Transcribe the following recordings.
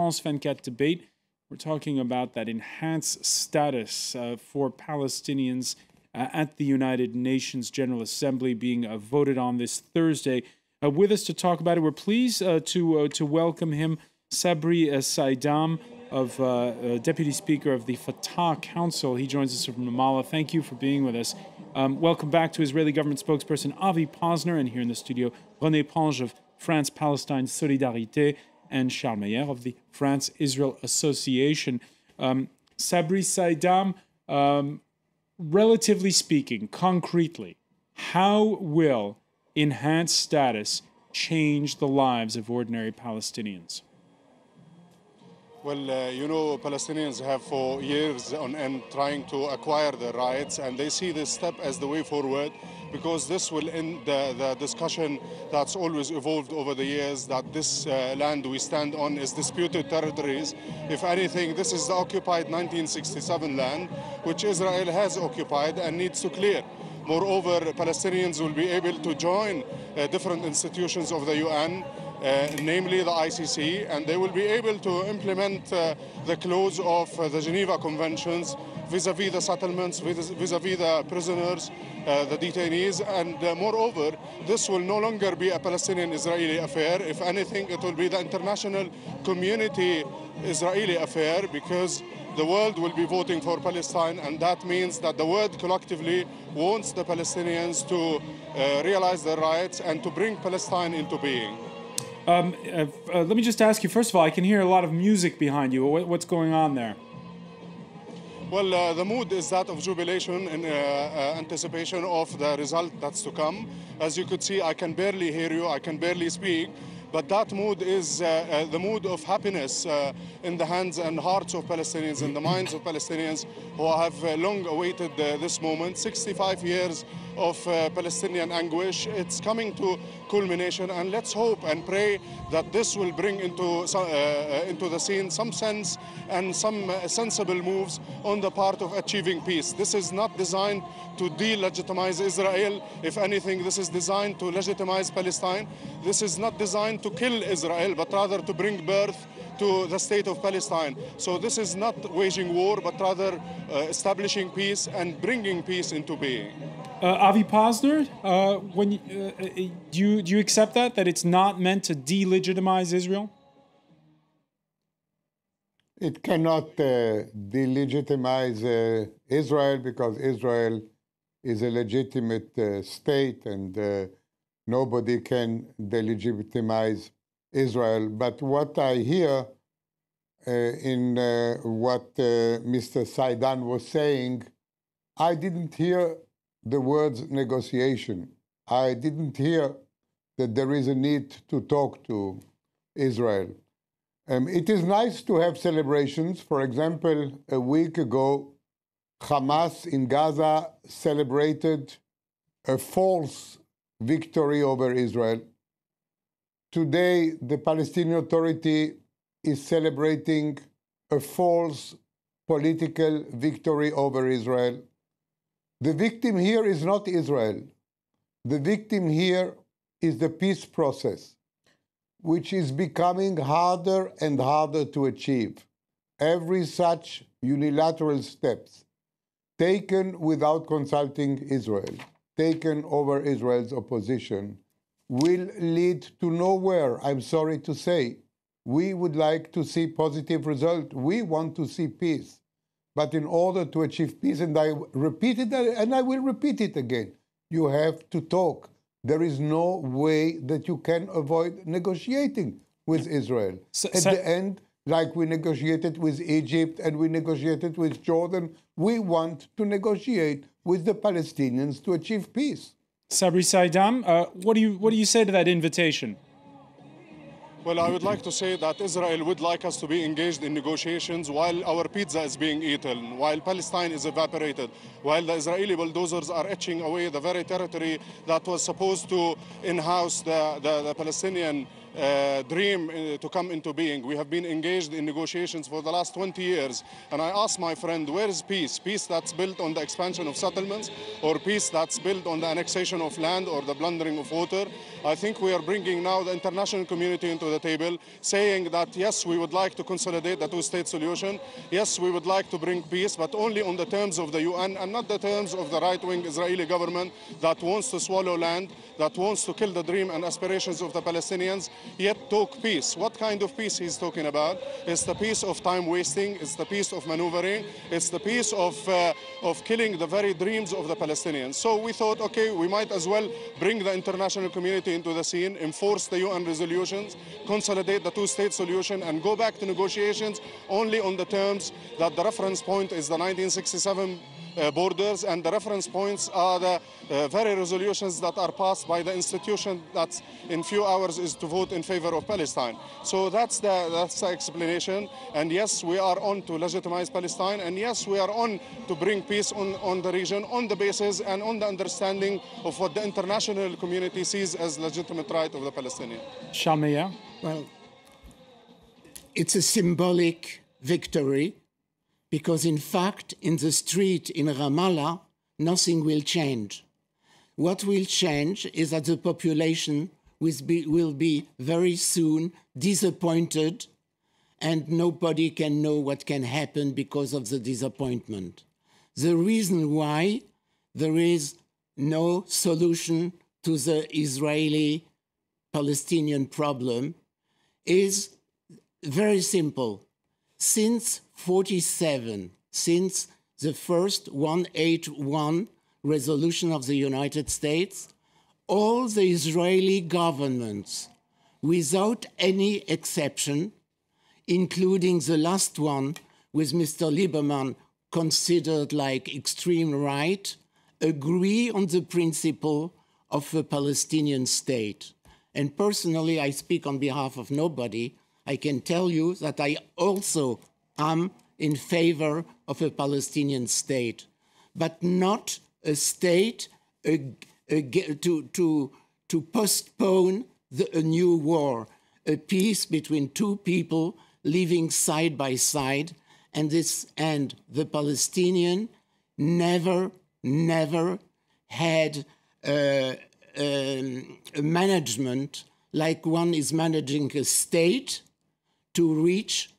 France 24 debate. We're talking about that enhanced status for Palestinians at the United Nations General Assembly being voted on this Thursday. With us to talk about it, we're pleased to welcome him, Sabri Saidam, Deputy Speaker of the Fatah Council. He joins us from Ramallah. Thank you for being with us. Welcome back to Israeli government spokesperson Avi Posner, and here in the studio, René Pange of France-Palestine Solidarité, and Charles Meyer of the France-Israel Association. Sabri Saidam, relatively speaking, concretely, how will enhanced status change the lives of ordinary Palestinians? Well, Palestinians have for years on end trying to acquire their rights, and they see this step as the way forward, because this will end the discussion that's always evolved over the years, that this land we stand on is disputed territories. If anything, this is the occupied 1967 land, which Israel has occupied and needs to clear. Moreover, Palestinians will be able to join different institutions of the UN, namely the ICC, and they will be able to implement the clause of the Geneva Conventions vis-à-vis the settlements, vis-à-vis the prisoners, the detainees, and moreover, this will no longer be a Palestinian-Israeli affair. If anything, it will be the international community Israeli affair, because the world will be voting for Palestine, and that means that the world collectively wants the Palestinians to realize their rights and to bring Palestine into being. Let me just ask you, first of all, I can hear a lot of music behind you. What's going on there? Well, the mood is that of jubilation in anticipation of the result that's to come. As you could see, I can barely hear you, I can barely speak, but that mood is the mood of happiness in the hands and hearts of Palestinians, in the minds of Palestinians who have long awaited this moment. 65 years of Palestinian anguish. It's coming to culmination, and let's hope and pray that this will bring into the scene some sense and some sensible moves on the part of achieving peace. This is not designed to delegitimize Israel. If anything, this is designed to legitimize Palestine. This is not designed to kill Israel, but rather to bring birth to the state of Palestine. So this is not waging war, but rather establishing peace and bringing peace into being. Avi Posner, do you accept that it's not meant to delegitimize Israel? It cannot delegitimize Israel, because Israel is a legitimate state, and nobody can delegitimize Israel. But what I hear in what Mr. Saidam was saying, I didn't hear the words negotiation. I didn't hear that there is a need to talk to Israel. It is nice to have celebrations. For example, a week ago, Hamas in Gaza celebrated a false victory over Israel. Today, the Palestinian Authority is celebrating a false political victory over Israel. The victim here is not Israel. The victim here is the peace process, which is becoming harder and harder to achieve. Every such unilateral steps taken without consulting Israel, taken over Israel's opposition, will lead to nowhere, I'm sorry to say. We would like to see positive results. We want to see peace. But in order to achieve peace, and I repeat it, and I will repeat it again, you have to talk. There is no way that you can avoid negotiating with Israel. At the end, like we negotiated with Egypt and we negotiated with Jordan, we want to negotiate with the Palestinians to achieve peace. Sabri Saidam, what do you say to that invitation? Well, I would like to say that Israel would like us to be engaged in negotiations while our pizza is being eaten, while Palestine is evaporated, while the Israeli bulldozers are etching away the very territory that was supposed to in-house the Palestinian dream to come into being. We have been engaged in negotiations for the last 20 years. And I asked my friend, where is peace? Peace that's built on the expansion of settlements, or peace that's built on the annexation of land or the plundering of water? I think we are bringing now the international community into the table, saying that yes, we would like to consolidate the two-state solution. Yes, we would like to bring peace, but only on the terms of the UN and not the terms of the right-wing Israeli government that wants to swallow land, that wants to kill the dream and aspirations of the Palestinians, yet talk peace. What kind of peace he's talking about? It's the peace of time wasting, it's the peace of maneuvering, it's the peace of killing the very dreams of the Palestinians. So we thought, okay, we might as well bring the international community into the scene, enforce the UN resolutions, consolidate the two-state solution, and go back to negotiations only on the terms that the reference point is the 1967 borders, and the reference points are the very resolutions that are passed by the institution that in few hours is to vote in favor of Palestine. So that's the explanation. And yes, we are on to legitimize Palestine, and yes, we are on to bring peace on the region on the basis and on the understanding of what the international community sees as legitimate right of the Palestinians. Shalmeya? Well, it's a symbolic victory, because in fact, in the street in Ramallah, nothing will change. What will change is that the population will be very soon disappointed, and nobody can know what can happen because of the disappointment. The reason why there is no solution to the Israeli-Palestinian problem is very simple. Since 1947, since the first 181 resolution of the United States, all the Israeli governments, without any exception, including the last one with Mr. Lieberman considered like extreme right, agree on the principle of a Palestinian state. And personally, I speak on behalf of nobody. I can tell you that I also am in favor of a Palestinian state, but not a state to postpone a new war, a peace between two people living side by side, and the Palestinian never had a management like one is managing a state to reach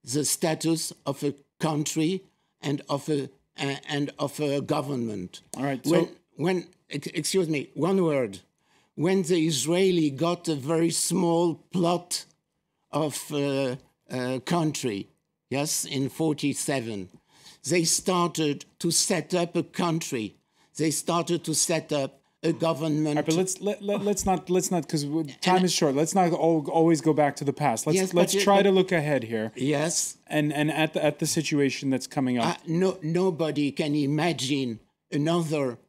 the status of a country and of a government. All right. So excuse me, one word. When the Israeli got a very small plot of country, yes, in 1947, they started to set up a country. They started to set up a government. Right, but let's not because time is short. Let's not always go back to the past. Let's try to look ahead here. Yes. And at the situation that's coming up. Nobody can imagine another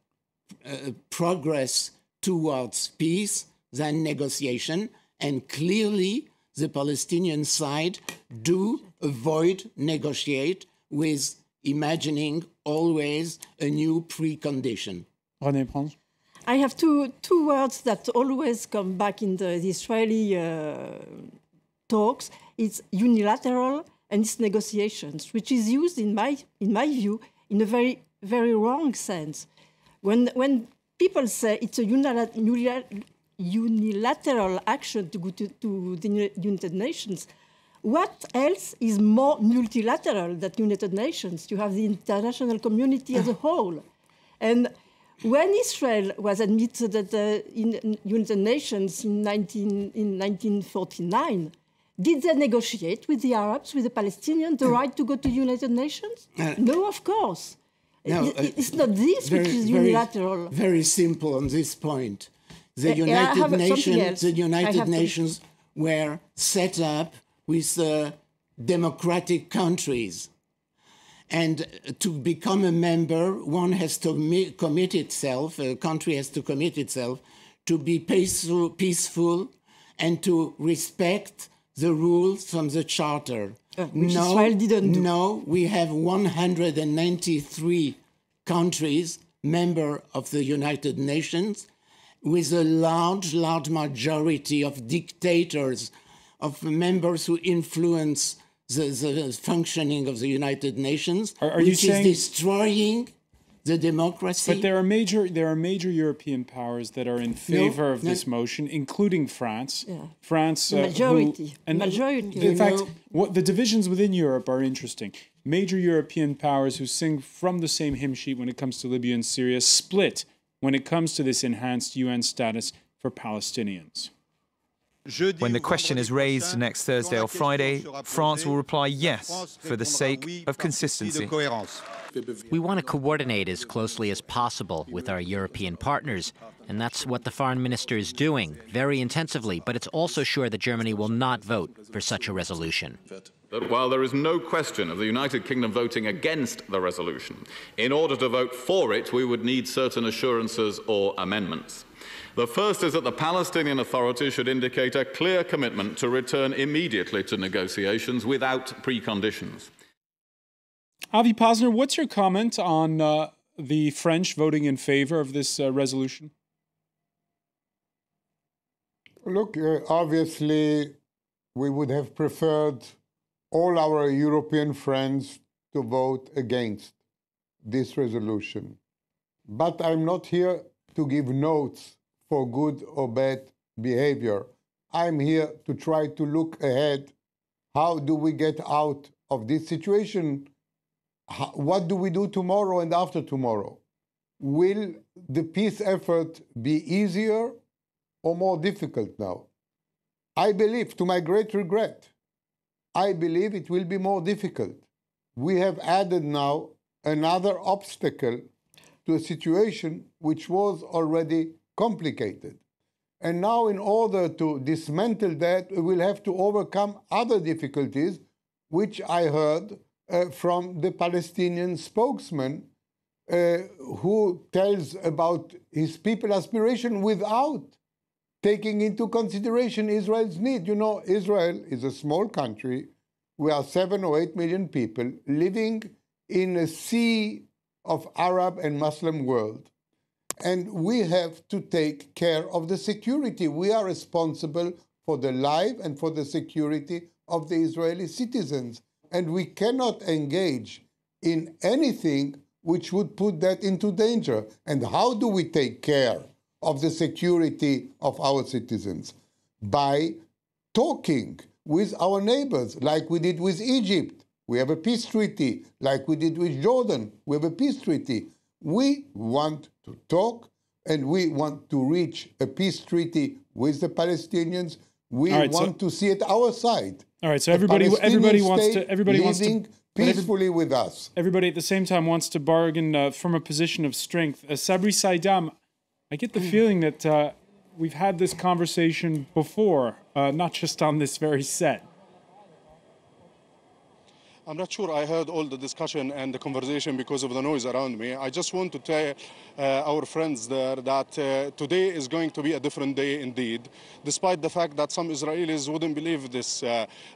progress towards peace than negotiation, and clearly the Palestinian side do avoid negotiate with imagining always a new precondition. René Prange? I have two words that always come back in the Israeli talks. It's unilateral and it's negotiations, which is used in my view in a very, very wrong sense. When people say it's a unilateral action to go to the United Nations, what else is more multilateral than United Nations? You have the international community as a whole. And when Israel was admitted in United Nations in 1949, did they negotiate with the Arabs, with the Palestinians, the right to go to United Nations? No, of course. No, it's not this which is unilateral. Very simple on this point. The United Nations were set up with democratic countries. And to become a member, one has to commit itself, a country has to commit itself to be peaceful and to respect the rules from the Charter. Which Israel didn't do. No, we have 193 countries, member of the United Nations, with a large majority of dictators, of members who influence the functioning of the United Nations, which is destroying the democracy. But there are major European powers that are in favor of this motion, including France. Yeah. France, majority. In fact, the divisions within Europe are interesting. Major European powers who sing from the same hymn sheet when it comes to Libya and Syria split when it comes to this enhanced UN status for Palestinians. When the question is raised next Thursday or Friday, France will reply yes for the sake of consistency. We want to coordinate as closely as possible with our European partners, and that's what the foreign minister is doing, very intensively, but it's also sure that Germany will not vote for such a resolution. That while there is no question of the United Kingdom voting against the resolution, in order to vote for it, we would need certain assurances or amendments. The first is that the Palestinian Authority should indicate a clear commitment to return immediately to negotiations without preconditions. Avi Posner, what's your comment on the French voting in favor of this resolution? Look, obviously, we would have preferred all our European friends to vote against this resolution. But I'm not here to give notes for good or bad behavior. I'm here to try to look ahead. How do we get out of this situation? What do we do tomorrow and after tomorrow? Will the peace effort be easier or more difficult now? I believe, to my great regret, I believe it will be more difficult. We have added now another obstacle to a situation which was already complicated. And now, in order to dismantle that, we will have to overcome other difficulties, which I heard from the Palestinian spokesman, who tells about his people's aspiration without taking into consideration Israel's need. You know, Israel is a small country. We are 7 or 8 million people living in a sea of Arab and Muslim world. And we have to take care of the security. We are responsible for the life and for the security of the Israeli citizens. And we cannot engage in anything which would put that into danger. And how do we take care of the security of our citizens? By talking with our neighbors, like we did with Egypt. We have a peace treaty. Like we did with Jordan, we have a peace treaty. We want to talk, and we want to reach a peace treaty with the Palestinians. We want to see it our side. All right, so everybody wants to peacefully with us. Everybody at the same time wants to bargain from a position of strength. Sabri Saidam, I get the feeling that we've had this conversation before, not just on this very set. I'm not sure I heard all the discussion and the conversation because of the noise around me. I just want to tell our friends there that today is going to be a different day indeed, despite the fact that some Israelis wouldn't believe this.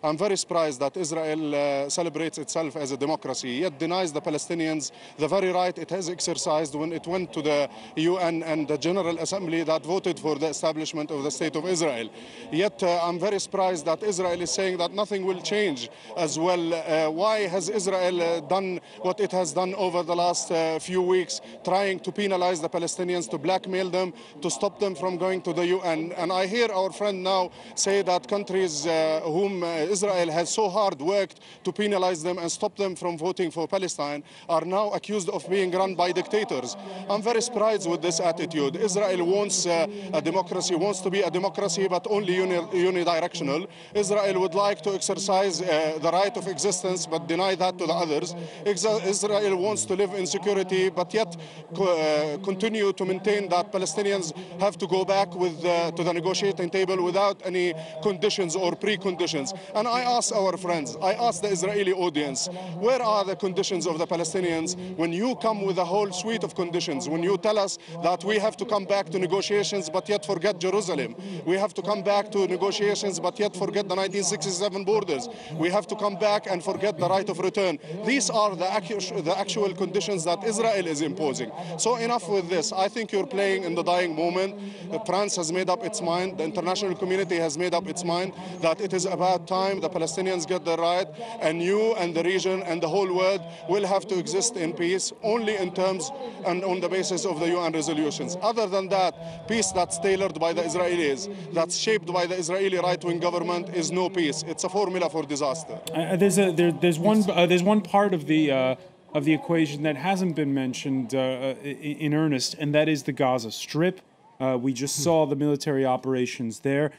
I'm very surprised that Israel celebrates itself as a democracy, yet denies the Palestinians the very right it has exercised when it went to the UN and the General Assembly that voted for the establishment of the State of Israel. Yet I'm very surprised that Israel is saying that nothing will change as well. Why has Israel done what it has done over the last few weeks, trying to penalize the Palestinians, to blackmail them, to stop them from going to the UN? And I hear our friend now say that countries whom Israel has so hard worked to penalize them and stop them from voting for Palestine are now accused of being run by dictators. I'm very surprised with this attitude. Israel wants a democracy, wants to be a democracy, but only unidirectional. Israel would like to exercise the right of existence, but deny that to the others. Israel wants to live in security, but yet continue to maintain that Palestinians have to go back to the negotiating table without any conditions or preconditions. And I ask our friends, I ask the Israeli audience, where are the conditions of the Palestinians when you come with a whole suite of conditions, when you tell us that we have to come back to negotiations but yet forget Jerusalem, we have to come back to negotiations but yet forget the 1967 borders, we have to come back and forget the right of return. These are the actual conditions that Israel is imposing. So enough with this. I think you're playing in the dying moment. France has made up its mind. The international community has made up its mind that it is about time the Palestinians get their right, and you and the region and the whole world will have to exist in peace only in terms and on the basis of the UN resolutions. Other than that, peace that's tailored by the Israelis, that's shaped by the Israeli right-wing government, is no peace. It's a formula for disaster. There's one part of the equation that hasn't been mentioned in earnest, and that is the Gaza Strip. We just saw the military operations there.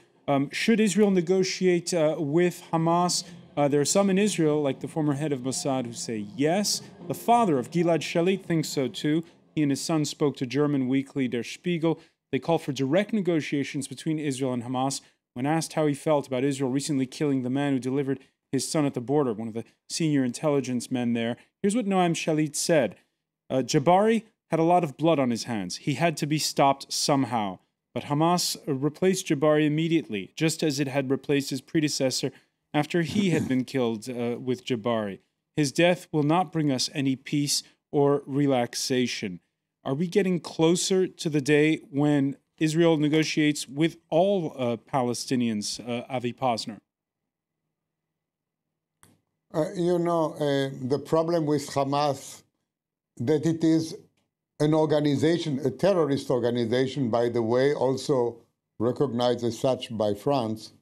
Should Israel negotiate with Hamas? There are some in Israel, like the former head of Mossad, who say yes. The father of Gilad Shalit thinks so too. He and his son spoke to German weekly Der Spiegel. They call for direct negotiations between Israel and Hamas. When asked how he felt about Israel recently killing the man who delivered his son at the border, one of the senior intelligence men there, here's what Noam Shalit said. Jabari had a lot of blood on his hands. He had to be stopped somehow. But Hamas replaced Jabari immediately, just as it had replaced his predecessor after he had been killed with Jabari. His death will not bring us any peace or relaxation. Are we getting closer to the day when Israel negotiates with all Palestinians, Avi Posner? The problem with Hamas, that it is an organization, a terrorist organization, by the way, also recognized as such by France,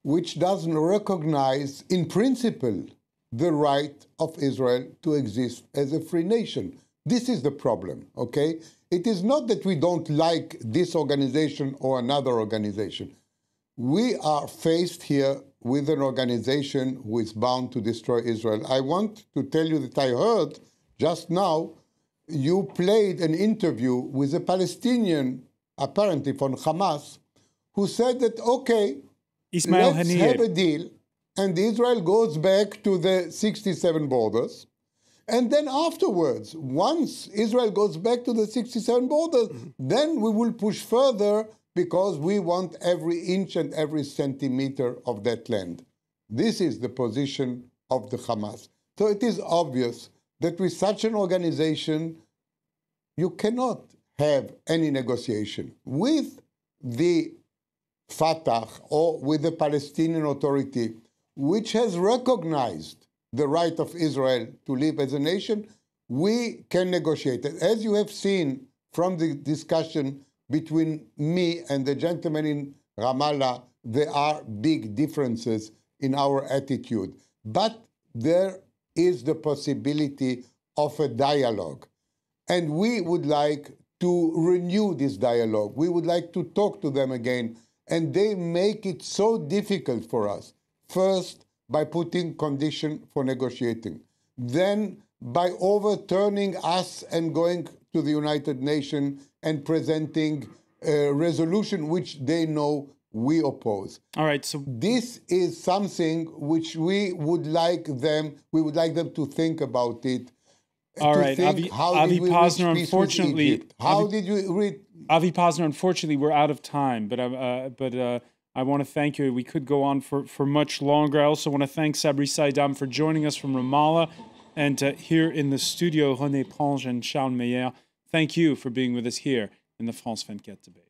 which doesn't recognize in principle the right of Israel to exist as a free nation. This is the problem, okay? It is not that we don't like this organization or another organization. We are faced here with an organization who is bound to destroy Israel. I want to tell you that I heard just now you played an interview with a Palestinian, apparently from Hamas, who said that, okay, Ismail let's Haniyeh. have a deal, and Israel goes back to the 67 borders. And then afterwards, once Israel goes back to the 67 borders, then we will push further because we want every inch and every centimeter of that land. This is the position of the Hamas. So it is obvious that with such an organization, you cannot have any negotiation. With the Fatah or with the Palestinian Authority, which has recognized the right of Israel to live as a nation, we can negotiate. As you have seen from the discussion between me and the gentleman in Ramallah, there are big differences in our attitude. But there is the possibility of a dialogue. And we would like to renew this dialogue. We would like to talk to them again. And they make it so difficult for us. First, by putting condition for negotiating. Then, by overturning us and going to the United Nations and presenting a resolution which they know we oppose. All right, so this is something which we would like them to think about it. All right, Avi Posner, unfortunately, Avi Posner, unfortunately, we're out of time, but I want to thank you. We could go on for much longer. I also want to thank Sabri Saidam for joining us from Ramallah, and here in the studio, René Prange and Charles Meyer. Thank you for being with us here in the France 24 debate.